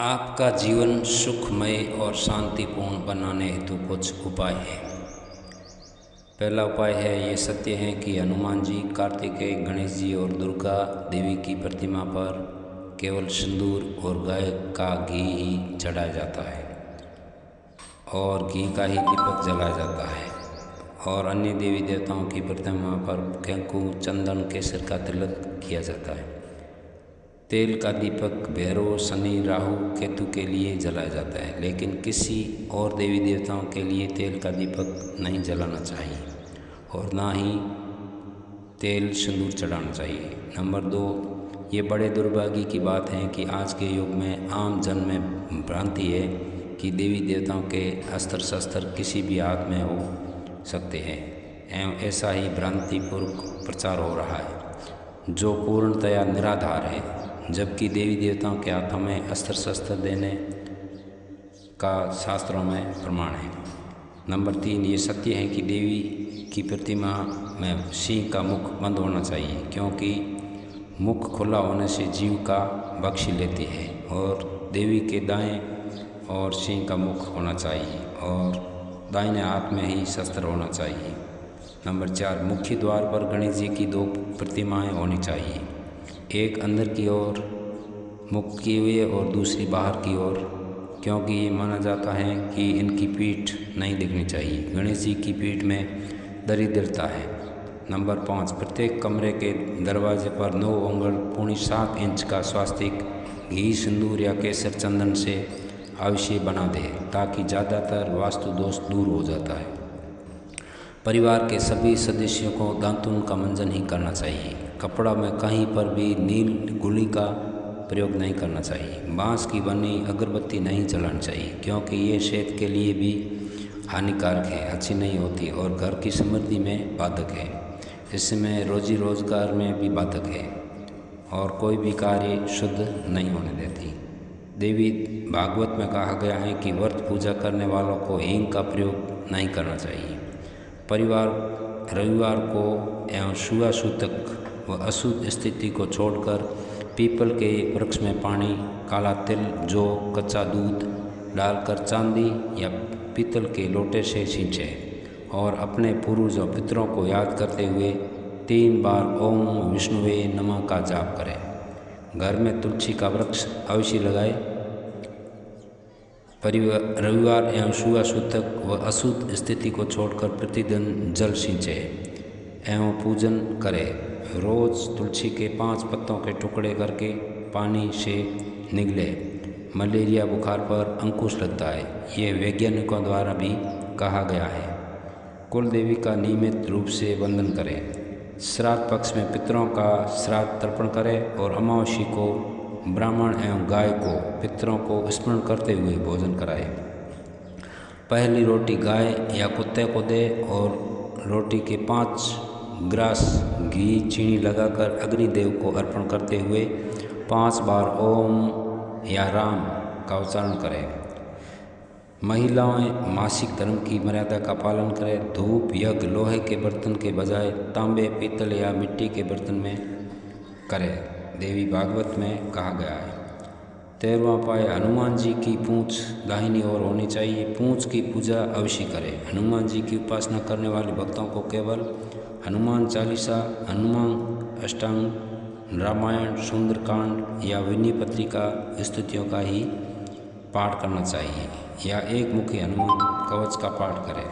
आपका जीवन सुखमय और शांतिपूर्ण बनाने हेतु कुछ उपाय है। पहला उपाय है, ये सत्य है कि हनुमान जी, कार्तिकेय, गणेश जी और दुर्गा देवी की प्रतिमा पर केवल सिंदूर और गाय का घी ही चढ़ाया जाता है और घी का ही दीपक जलाया जाता है और अन्य देवी देवताओं की प्रतिमा पर कंकु, चंदन, केसर का तिलक किया जाता है। तेल का दीपक भैरव, शनि, राहु, केतु के लिए जलाया जाता है, लेकिन किसी और देवी देवताओं के लिए तेल का दीपक नहीं जलाना चाहिए और ना ही तेल सिंदूर चढ़ाना चाहिए। नंबर 2, ये बड़े दुर्भाग्य की बात है कि आज के युग में आम जन में भ्रांति है कि देवी देवताओं के अस्त्र शस्त्र किसी भी हाथ में हो सकते हैं एवं ऐसा ही भ्रांतिपूर्वक प्रचार हो रहा है जो पूर्णतया निराधार है, जबकि देवी देवताओं के हाथों में अस्त्र शस्त्र देने का शास्त्रों में प्रमाण है। नंबर 3, ये सत्य है कि देवी की प्रतिमा में सिंह का मुख बंद होना चाहिए, क्योंकि मुख खुला होने से जीव का बख्शी लेती है और देवी के दाएं और सिंह का मुख होना चाहिए और दाहिने हाथ में ही शस्त्र होना चाहिए। नंबर 4, मुख्य द्वार पर गणेश जी की 2 प्रतिमाएं होनी चाहिए, एक अंदर की ओर मुख किए हुए और दूसरी बाहर की ओर, क्योंकि ये माना जाता है कि इनकी पीठ नहीं दिखनी चाहिए। गणेश जी की पीठ में दरिद्रता है। नंबर 5, प्रत्येक कमरे के दरवाजे पर 9 उंगल पौनी 7 इंच का स्वास्तिक घी, सिंदूर या केसर चंदन से अवश्य बना दे, ताकि ज़्यादातर वास्तु दोष दूर हो जाता है। परिवार के सभी सदस्यों को दातुन का मंजन ही करना चाहिए। कपड़ा में कहीं पर भी नील गुली का प्रयोग नहीं करना चाहिए। बांस की बनी अगरबत्ती नहीं जलानी चाहिए, क्योंकि ये सेहत के लिए भी हानिकारक है, अच्छी नहीं होती और घर की समृद्धि में बाधक है। इसमें रोजी रोजगार में भी बाधक है और कोई भी कार्य शुद्ध नहीं होने देती। देवी भागवत में कहा गया है कि व्रत पूजा करने वालों को हींग का प्रयोग नहीं करना चाहिए। परिवार रविवार को एवं शुभाशुतक व अशुद्ध स्थिति को छोड़कर पीपल के वृक्ष में पानी, काला तिल, जौ, कच्चा दूध डालकर चांदी या पीतल के लोटे से सींचे और अपने पूर्वजों पितरों को याद करते हुए 3 बार ओम विष्णुवे नमः का जाप करें। घर में तुलसी का वृक्ष अवश्य लगाए। रविवार एवं शुभाशुतक व अशुद्ध स्थिति को छोड़कर प्रतिदिन जल सींचे एवं पूजन करें। रोज तुलसी के 5 पत्तों के टुकड़े करके पानी से निगले। मलेरिया बुखार पर अंकुश लगता है, ये वैज्ञानिकों द्वारा भी कहा गया है। कुल देवी का नियमित रूप से वंदन करें। श्राद्ध पक्ष में पितरों का श्राद्ध तर्पण करें और अमावस्या को ब्राह्मण एवं गाय को पितरों को स्मरण करते हुए भोजन कराएं। पहली रोटी गाय या कुत्ते को दे और रोटी के 5 ग्रास घी, चीनी लगाकर अग्निदेव को अर्पण करते हुए 5 बार ओम या राम का उच्चारण करें। महिलाएं मासिक धर्म की मर्यादा का पालन करें। धूप यज्ञ लोहे के बर्तन के बजाय तांबे, पीतल या मिट्टी के बर्तन में करें, देवी भागवत में कहा गया है। 13वां उपाय, हनुमान जी की पूंछ दाहिनी ओर होनी चाहिए। पूंछ की पूजा अवश्य करें। हनुमान जी की उपासना करने वाले भक्तों को केवल हनुमान चालीसा, हनुमान अष्टकं, रामायण, सुंदरकांड या विनय पत्रिका स्तुतियों का ही पाठ करना चाहिए या एक मुखी हनुमान कवच का पाठ करें।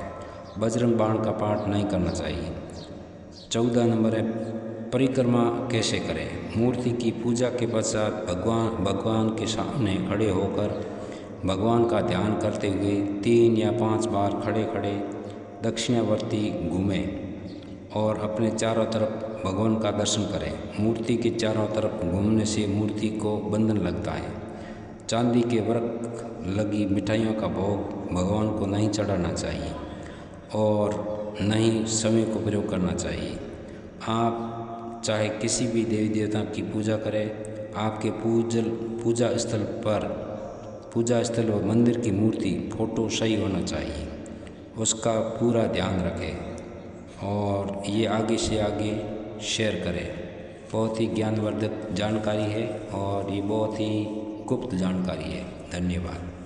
बजरंग बाण का पाठ नहीं करना चाहिए। 14 नंबर है, परिक्रमा कैसे करें। मूर्ति की पूजा के पश्चात भगवान के सामने खड़े होकर भगवान का ध्यान करते हुए 3 या 5 बार खड़े खड़े दक्षिणावर्ती घूमें और अपने चारों तरफ भगवान का दर्शन करें। मूर्ति के चारों तरफ घूमने से मूर्ति को बंधन लगता है। चांदी के वृक्ष लगी मिठाइयों का भोग भगवान को नहीं चढ़ाना चाहिए और न ही समय को प्रयोग करना चाहिए। आप चाहे किसी भी देवी देवता की पूजा करें, आपके पूजा स्थल व मंदिर की मूर्ति फोटो सही होना चाहिए, उसका पूरा ध्यान रखें और ये आगे से आगे शेयर करें। बहुत ही ज्ञानवर्धक जानकारी है और ये बहुत ही गुप्त जानकारी है। धन्यवाद।